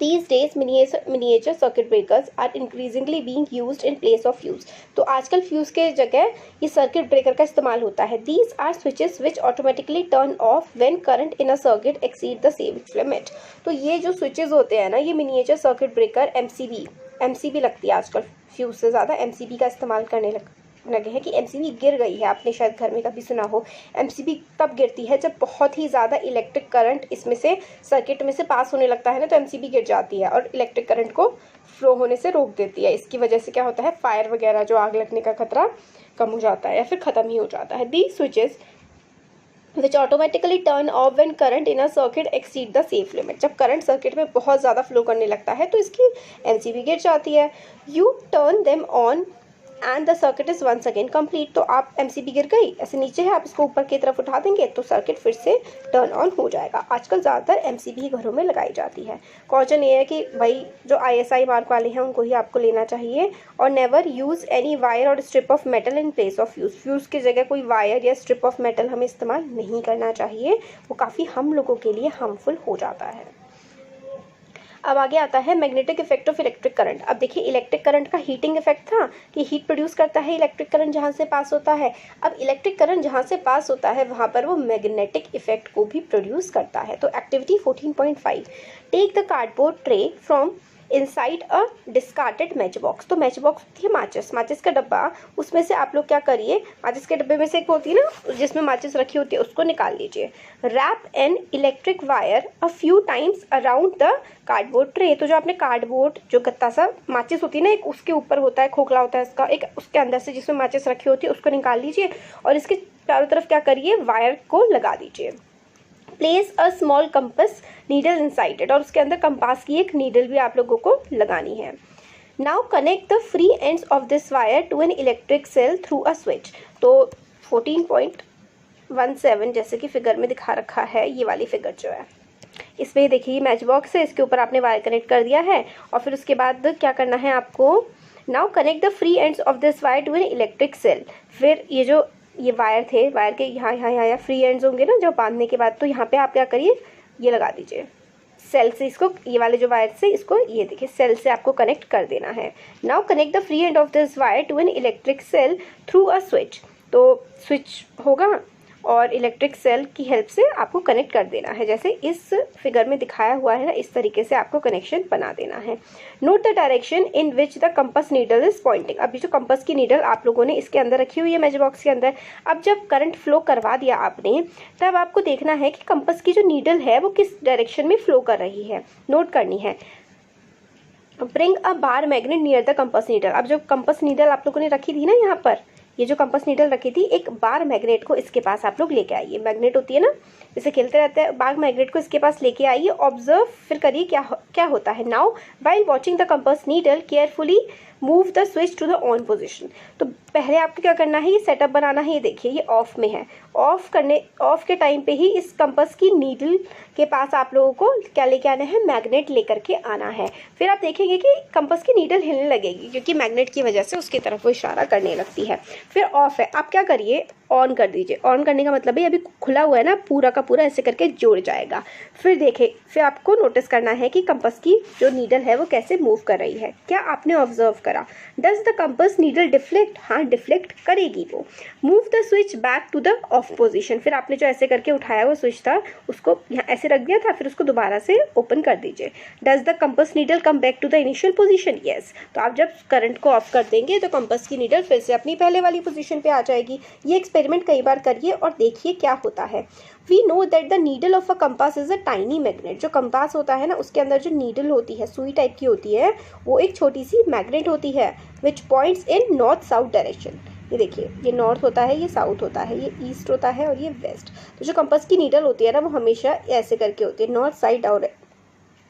These days, miniature circuit breakers are increasingly being used in place of fuse. तो आजकल fuse के जगह ये सर्किट ब्रेकर का इस्तेमाल होता है. These are switches which automatically turn off when current in a circuit exceed the safe limit. तो ये जो switches होते हैं ना, ये miniature circuit breaker MCB लगती है आजकल फ्यूज़ से ज़्यादा MCB का इस्तेमाल करने लगे हैं कि MCB गिर गई है. आपने शायद घर में कभी सुना हो. MCB तब गिरती है जब बहुत ही ज़्यादा इलेक्ट्रिक करंट इसमें से सर्किट में से पास होने लगता है ना, तो MCB गिर जाती है और इलेक्ट्रिक करंट को फ्लो होने से रोक देती है. इसकी वजह से क्या होता है, फायर वगैरह जो आग लगने का खतरा कम हो जाता है या फिर ख़त्म ही हो जाता है. These switches which automatically turn off when current in a circuit exceed the safe limit. जब करंट सर्किट में बहुत ज़्यादा फ्लो करने लगता है तो इसकी MCB गिर जाती है. You turn them on and the circuit is once again complete. तो आप MCB गिर गई, ऐसे नीचे है, आप इसको ऊपर की तरफ उठा देंगे तो सर्किट फिर से टर्न ऑन हो जाएगा. आजकल ज़्यादातर MCB घरों में लगाई जाती है. क्वेश्चन ये है कि भाई जो ISI मार्क वाले हैं उनको ही आपको लेना चाहिए. और नेवर यूज़ एनी वायर और strip of metal in place of fuse. Fuse की जगह कोई वायर या स्ट्रिप ऑफ मेटल हमें इस्तेमाल नहीं करना चाहिए, वो काफ़ी हम लोगों के लिए हार्मफुल हो जाता है. अब आगे आता है magnetic effect of electric current. अब देखिए इलेक्ट्रिक करंट का हीटिंग इफेक्ट था कि हीट प्रोड्यूस करता है इलेक्ट्रिक करंट जहाँ से पास होता है. अब इलेक्ट्रिक करंट जहाँ से पास होता है वहाँ पर वो मैग्नेटिक इफेक्ट को भी प्रोड्यूस करता है. तो activity 14.5, take the cardboard tray from inside a discarded match box. तो मैच बॉक्स होती है माचिस का डब्बा, उसमें से आप लोग क्या करिए, माचिस के डब्बे में से एक होती है ना जिसमें माचिस रखी होती है, उसको निकाल लीजिए. Wrap an electric wire a few times around the cardboard tray. तो जो आपने कार्डबोर्ड जो गत्ता सा माचिस होती है ना, एक उसके ऊपर होता है, खोखला होता है इसका, एक उसके अंदर से जिसमें माचिस रखी होती है उसको निकाल लीजिए और इसके चारों तरफ क्या करिए, वायर को लगा दीजिए. Place a small compass needle inside it. और उसके अंदर कंपास की एक नीडल भी आप लोगों को लगानी है. Now connect the free ends of this wire to an electric cell through a switch. तो 14.17 जैसे कि फिगर में दिखा रखा है, ये वाली फिगर जो है इसमें देखिए मैच बॉक्स है, इसके ऊपर आपने वायर कनेक्ट कर दिया है और फिर उसके बाद क्या करना है आपको, now connect the free ends of this wire to an electric cell. फिर ये वायर थे, वायर के यहाँ फ्री एंड्स होंगे ना जो बांधने के बाद, तो यहाँ पे आप क्या करिए, ये लगा दीजिए सेल से इसको, ये वाले जो वायर से इसको ये देखिए सेल से आपको कनेक्ट कर देना है. Now connect the free end of this wire to an electric cell through a switch. तो स्विच होगा और इलेक्ट्रिक सेल की हेल्प से आपको कनेक्ट कर देना है. जैसे इस फिगर में दिखाया हुआ है ना, इस तरीके से आपको कनेक्शन बना देना है. Note the direction in which the compass needle is pointing. अभी जो कंपास की नीडल आप लोगों ने इसके अंदर रखी हुई है मैच बॉक्स के अंदर, अब जब करंट फ्लो करवा दिया आपने, तब आपको देखना है कि कंपास की जो नीडल है वो किस डायरेक्शन में फ्लो कर रही है, नोट करनी है. Bring a bar magnet near the compass needle. अब जो कंपास नीडल आप लोगों ने रखी थी ना, यहाँ पर ये जो कंपास नीडल रखी थी, एक बार मैग्नेट को इसके पास आप लोग लेके आइए. मैग्नेट होती है ना, इसे खेलते रहते हैं, बार मैग्नेट को इसके पास लेके आइए. ऑब्जर्व फिर करिए क्या होता है. Now while watching the compass needle carefully move the switch to the on position. तो पहले आपको क्या करना है, ये सेटअप बनाना है. ये देखिए ये ऑफ में है, ऑफ के टाइम पे ही इस कंपास की नीडल के पास आप लोगों को क्या लेके आना है, मैग्नेट लेकर के आना है. फिर आप देखेंगे कि कंपास की नीडल हिलने लगेगी क्योंकि मैग्नेट की वजह से उसकी तरफ वो इशारा करने लगती है. फिर ऑफ है, आप क्या करिए, ऑन कर दीजिए. ऑन करने का मतलब है अभी खुला हुआ है ना, पूरा का पूरा ऐसे करके जुड़ जाएगा. फिर आपको नोटिस करना है कि कंपास की जो नीडल है वो कैसे मूव कर रही है. क्या आपने ऑब्जर्व करा, does the compass needle deflect. हाँ डिफ्लेक्ट करेगी वो. Move the switch back to the off position. फिर आपने जो ऐसे करके उठाया हुआ स्विच था उसको यहाँ ऐसे रख दिया था, फिर उसको दोबारा से ओपन कर दीजिए. Does the compass needle come back to the initial position. Yes. तो आप जब करंट को ऑफ कर देंगे तो कंपास की नीडल फिर से अपनी पहले वाली पोजीशन पे आ जाएगी. ये एक्सपेरिमेंट कई बार करिए और देखिए क्या होता है. We know that the needle of a compass is a tiny magnet. जो कंपास होता है ना, उसके अंदर जो नीडल होती है, सुई टाइप की होती है, वो एक छोटी सी मैग्नेट होती है which points in north south direction. ये देखिए, ये नॉर्थ होता है, ये साउथ होता है, ये ईस्ट होता है और ये वेस्ट. तो जो कंपास की नीडल होती है ना, वो हमेशा ऐसे करके होती है, नॉर्थ साइड और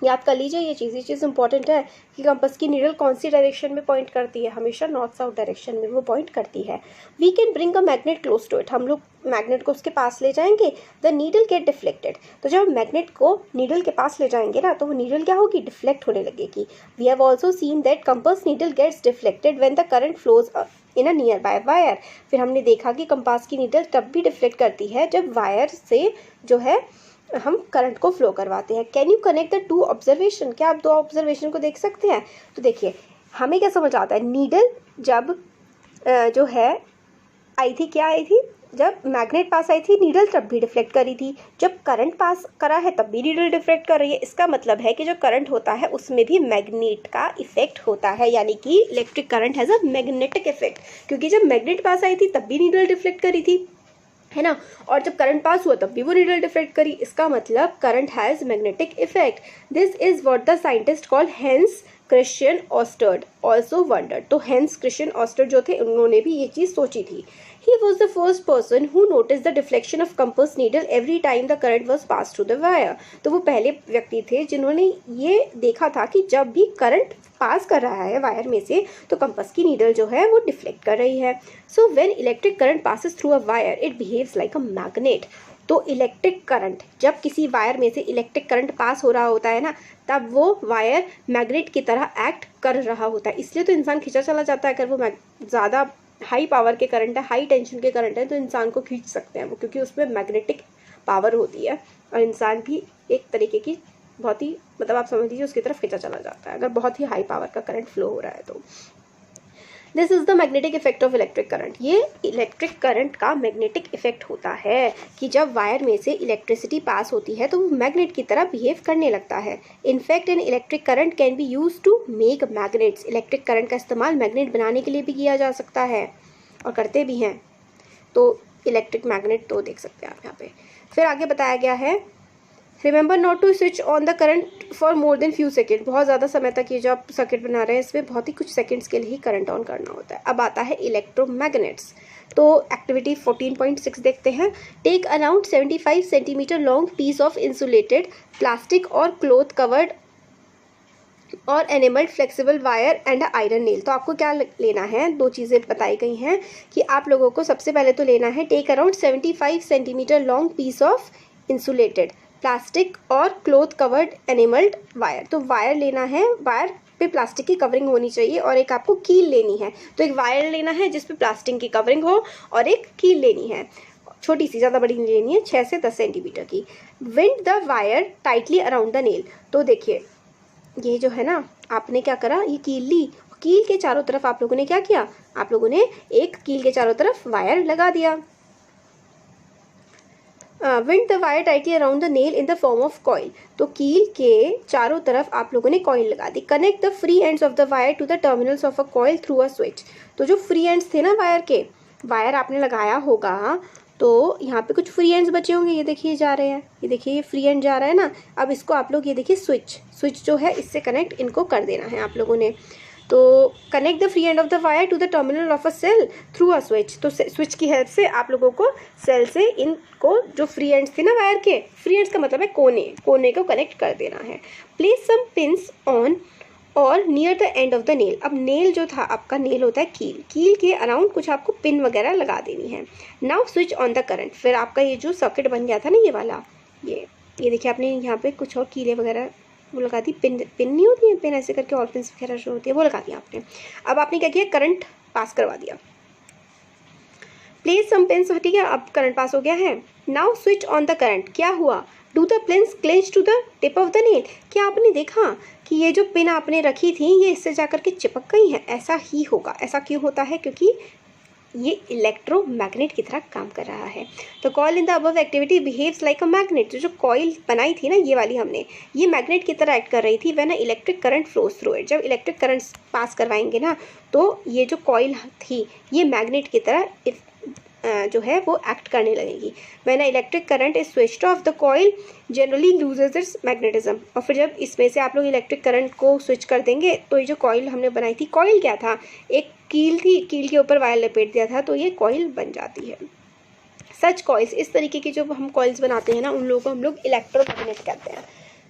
याद कर लीजिए ये चीज़ इंपॉर्टेंट है कि कंपास की नीडल कौन सी डायरेक्शन में पॉइंट करती है, हमेशा नॉर्थ साउथ डायरेक्शन में वो पॉइंट करती है. We can bring a magnet close to it. हम लोग मैग्नेट को उसके पास ले जाएंगे. The needle get deflected. तो जब मैग्नेट को नीडल के पास ले जाएंगे ना, तो वो नीडल क्या होगी, डिफ्लेक्ट होने लगेगी. We have also seen that compass needle gets deflected when the current flows in a nearby wire. फिर हमने देखा कि कंपास की नीडल तब भी डिफ्लेक्ट करती है जब वायर से जो है हम करंट को फ्लो करवाते हैं। Can you connect the two observation, क्या आप दो ऑब्जर्वेशन को देख सकते हैं? तो देखिए हमें क्या समझ आता है, नीडल जब जो है आई थी, क्या आई थी, जब मैग्नेट पास आई थी नीडल तब भी डिफ्लेक्ट करी थी, जब करंट पास करा है तब भी नीडल डिफ्लेक्ट कर रही है। इसका मतलब है कि जो करंट होता है उसमें भी मैग्नेट का इफेक्ट होता है, यानी कि electric current has a magnetic effect, क्योंकि जब मैग्नेट पास आई थी तब भी नीडल डिफ्लेक्ट करी थी, है ना, और जब करंट पास हुआ तब भी वो नीडल डिफ्लेक्ट करी। इसका मतलब current has magnetic effect. This is what the scientist call Hans Christian ऑस्टर्ड ऑल्सो वंडर्ड। तो हेंस क्रिश्चियन ऑस्टर्ड जो थे उन्होंने भी ये चीज़ सोची थी। He was the first person who noticed the deflection of compass needle every time the current was passed through the wire। तो वो पहले व्यक्ति थे जिन्होंने ये देखा था कि जब भी करंट पास कर रहा है वायर में से तो कंपस की नीडल जो है वो डिफ्लेक्ट कर रही है। So when electric current passes through a wire it behaves like a magnet। तो इलेक्ट्रिक करंट, जब किसी वायर में से इलेक्ट्रिक करंट पास हो रहा होता है ना, तब वो वायर मैग्नेट की तरह एक्ट कर रहा होता है। इसलिए तो इंसान खींचा चला जाता है। अगर वो ज़्यादा हाई पावर के करंट है, हाई टेंशन के करंट है, तो इंसान को खींच सकते हैं वो, क्योंकि उसमें मैग्नेटिक पावर होती है और इंसान भी एक तरीके की बहुत ही, मतलब आप समझ लीजिए उसकी तरफ खींचा चला जाता है अगर बहुत ही हाई पावर का करंट फ्लो हो रहा है तो। This is the magnetic effect of electric current. ये इलेक्ट्रिक करंट का मैग्नेटिक इफेक्ट होता है कि जब वायर में से इलेक्ट्रिसिटी पास होती है तो वो मैग्नेट की तरह बिहेव करने लगता है। In fact an electric current can be use to make magnets. Electric current का इस्तेमाल मैग्नेट बनाने के लिए भी किया जा सकता है और करते भी हैं। तो इलेक्ट्रिक मैग्नेट तो देख सकते हैं आप यहाँ पे। फिर आगे बताया गया है, remember not to switch on the current for more than few second. बहुत ज़्यादा समय तक ये जो आप सर्किट बना रहे हैं इसमें बहुत ही कुछ सेकंड्स के लिए ही करंट ऑन करना होता है। अब आता है इलेक्ट्रोमैग्नेट्स। तो एक्टिविटी 14.6 देखते हैं। Take around 75 centimetre long piece of insulated plastic और क्लोथ कवर्ड और enamelled flexible wire and iron nail. तो आपको क्या लेना है, दो चीज़ें बताई गई हैं कि आप लोगों को सबसे पहले तो लेना है take around 75 centimetre long piece of insulated plastic और क्लोथ कवर्ड एनिमल्ड वायर। तो वायर लेना है, वायर पे प्लास्टिक की कवरिंग होनी चाहिए और एक आपको कील लेनी है। तो एक वायर लेना है जिस पे प्लास्टिक की कवरिंग हो और एक कील लेनी है, छोटी सी, ज़्यादा बड़ी नहीं लेनी है, 6 से 10 सेंटीमीटर की। Wind the wire tightly around the nail. तो देखिए ये जो है ना, आपने क्या करा, ये कील ली, कील के चारों तरफ आप लोगों ने क्या किया, आप लोगों ने एक कील के चारों तरफ वायर लगा दिया। Wind the wire tightly around the nail in the form of coil. तो कील के चारों तरफ आप लोगों ने कॉइल लगा दी। Connect the free ends of the wire to the terminals of a coil through a switch. तो जो फ्री एंड्स थे ना वायर के, वायर आपने लगाया होगा तो यहाँ पे कुछ फ्री एंड्स बचे होंगे, ये देखिए जा रहे हैं, ये देखिए ये फ्री एंड जा रहा है ना। अब इसको आप लोग ये देखिए स्विच जो है इससे कनेक्ट इनको कर देना है आप लोगों ने। तो connect the free end of the wire to the terminal of a cell through a switch. तो स्विच की हेल्प से आप लोगों को सेल से इनको जो फ्री एंड्स थे ना वायर के, फ्री एंड्स का मतलब है कोने को कनेक्ट कर देना है। प्लेस सम पिन्स ऑन और near the end of the nail. अब नेल जो था आपका, नेल होता है कील के अराउंड कुछ आपको पिन वगैरह लगा देनी है। Now switch on the current. फिर आपका ये जो सर्किट बन गया था ना ये वाला, ये देखिए आपने यहाँ पे कुछ और कीले वगैरह वो लगा दी, पिन नहीं होती है, पिन ऐसे करके और पिन वगैरह जो होती है वो लगा दिया आपने। अब आपने क्या किया, करंट पास करवा दिया। प्लेस सम पिन्स, ठीक है, अब करंट पास हो गया है। Now switch on the current. क्या हुआ, do the pins clench to the tip of the nail. क्या आपने देखा कि ये जो पिन आपने रखी थी ये इससे जाकर के चिपक गई है? ऐसा ही होगा। ऐसा क्यों होता है, क्योंकि ये इलेक्ट्रोमैग्नेट की तरह काम कर रहा है। तो coil in the above activity behaves like a magnet. जो कॉइल बनाई थी ना ये वाली हमने, ये मैग्नेट की तरह एक्ट कर रही थी when electric current flows through it. जब इलेक्ट्रिक करंट पास करवाएंगे ना तो ये जो कॉइल थी ये मैग्नेट की तरह जो है वो एक्ट करने लगेगी। When electric current is switched off the coil generally loses it's magnetism. और फिर जब इसमें से आप लोग इलेक्ट्रिक करंट को स्विच कर देंगे तो ये जो कॉइल हमने बनाई थी, कॉइल क्या था, एक कील थी, कील के ऊपर वायर लपेट दिया था तो ये कॉइल बन जाती है। सच कॉइल्स, इस तरीके की जो हम कॉइल्स बनाते हैं ना उन लोगों को हम लोग इलेक्ट्रोमैग्नेट कहते हैं।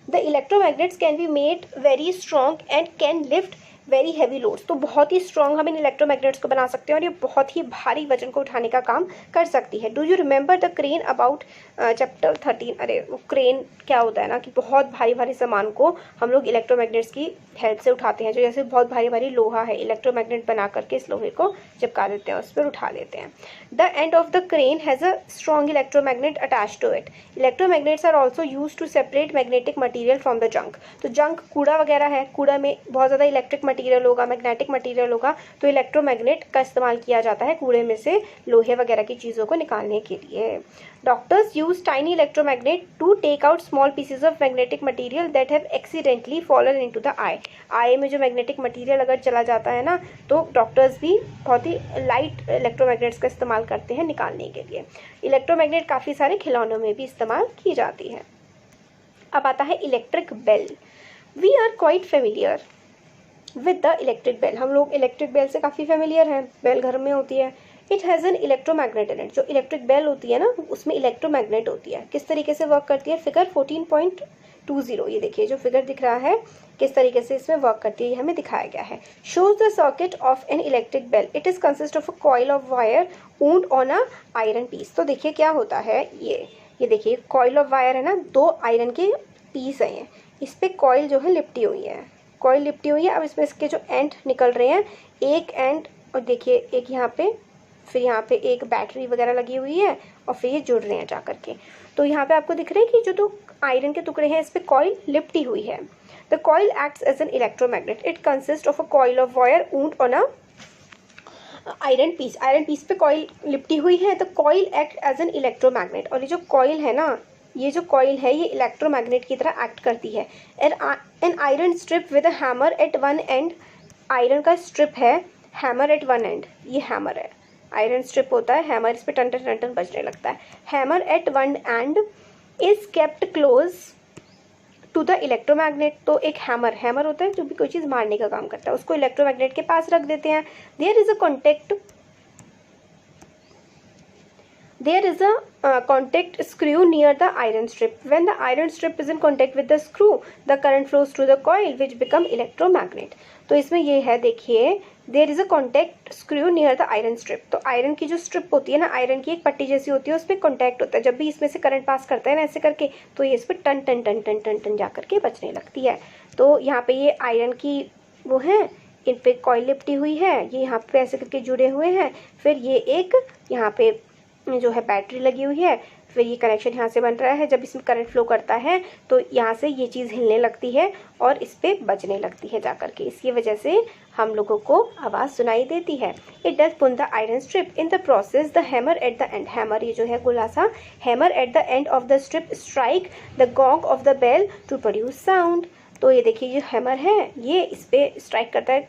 The electromagnets can be made very strong and can lift very heavy loads, तो बहुत ही स्ट्रॉन्ग हम इन इलेक्ट्रोमैग्नेट्स को बना सकते हैं और ये बहुत ही भारी वजन को उठाने का काम कर सकती है। Do you remember the crane about chapter 13? अरे वो क्रेन क्या होता है ना कि बहुत भारी भारी सामान को हम लोग इलेक्ट्रोमैग्नेट्स की हेल्प से उठाते हैं। जो जैसे बहुत भारी भारी लोहा है, इलेक्ट्रोमैग्नेट बना करके इस लोहे को चिपका देते हैं, उस पर उठा लेते हैं। The end of the crane has a strong electromagnet attach to it. Electromagnets are also use to separate magnetic material from the junk. तो जंक कूड़ा वगैरह है, कूड़ा में बहुत ज़्यादा इलेक्ट्रिक मटीरियल होगा, मैग्नेटिक मटीरियल होगा, तो इलेक्ट्रोमैग्नेट का इस्तेमाल किया जाता है कूड़े में से लोहे वगैरह की चीज़ों को निकालने के लिए। Doctors use tiny electromagnet to take out small pieces of magnetic material that have accidentally fallen into the eye. Eye में जो मैग्नेटिक मटीरियल अगर चला जाता है ना, तो डॉक्टर्स भी बहुत ही लाइट इलेक्ट्रोमैग्नेट्स का इस्तेमाल करते हैं निकालने के लिए। इलेक्ट्रोमैग्नेट काफ़ी सारे खिलौनों में भी इस्तेमाल की जाती है। अब आता है electric bell. We are quite familiar with the electric bell. हम लोग इलेक्ट्रिक बेल से काफ़ी फेमिलियर हैं, बेल घर में होती है। It has an electromagnet in it. जो इलेक्ट्रिक बेल होती है ना, उसमें इलेक्ट्रोमैग्नेट होती है। किस तरीके से वर्क करती है? फिगर 14.20, ये देखिए जो फिगर दिख रहा है किस तरीके से इसमें वर्क करती है, ये हमें दिखाया गया है। Shows the circuit of an electric bell. It is consist of a coil of wire wound on a iron piece. तो देखिए क्या होता है, ये देखिए कॉइल ऑफ वायर है ना, 2 आयरन के पीस हैं, इस पे कॉइल जो है लिपटी हुई है, कॉइल लिपटी हुई है। अब इसमें इसके जो एंड निकल रहे हैं, एक एंड और देखिए एक यहाँ पे, फिर यहाँ पे एक बैटरी वगैरह लगी हुई है और फिर ये जुड़ रहे हैं जा करके। तो यहाँ पे आपको दिख रहा है कि जो 2 आयरन के टुकड़े हैं इस पे कॉइल लिपटी हुई है। The coil acts as an electromagnet. It consist of a coil of wire wound on a iron piece. Iron piece पे कॉइल लिपटी हुई है, तो coil act as an electromagnet. और ये जो कॉइल है ना, ये जो कॉइल है ये इलेक्ट्रोमैग्नेट की तरह एक्ट करती है। An iron strip with a hammer at one end. Iron का स्ट्रिप है, हैमर एट वन एंड, ये हैमर है, आयरन स्ट्रिप होता है, हैमर इस पे टन टन टन टन बजने लगता है। Hammer at one end is kept close to the electromagnet. तो एक हैमर होता है जो भी कोई चीज़ मारने का काम करता है, उसको इलेक्ट्रोमैग्नेट के पास रख देते हैं। There is a contact screw near the iron strip. When the iron strip is in contact with the screw, the current flows through the coil which become electromagnet. तो इसमें ये है, देखिए there is a contact screw near the iron strip. तो iron की जो strip होती है ना, आयरन की एक पट्टी जैसी होती है, उस पर कॉन्टैक्ट होता है। जब भी इसमें से करंट पास करता है ना ऐसे करके, तो ये इस पर टन टन टन टन टन टन जा करके बचने लगती है। तो यहाँ पे ये आयरन की वो है, इन पे कॉइल लिपटी हुई है, ये यहाँ पे ऐसे करके जुड़े हुए हैं, फिर ये एक यहाँ पे जो है बैटरी लगी हुई है, फिर ये कनेक्शन यहाँ से बन रहा है। जब इसमें करंट फ्लो करता है तो यहाँ से ये चीज़ हिलने लगती है और इस पर बजने लगती है जा करके। इसकी वजह से हम लोगों को आवाज़ सुनाई देती है। It does pull the iron strip in the process the hammer at the end. Hammer ये जो है गोला सा, hammer at the end of the strip strike the gong of the bell to produce sound. तो ये देखिए जो hammer है ये इस पर स्ट्राइक करता है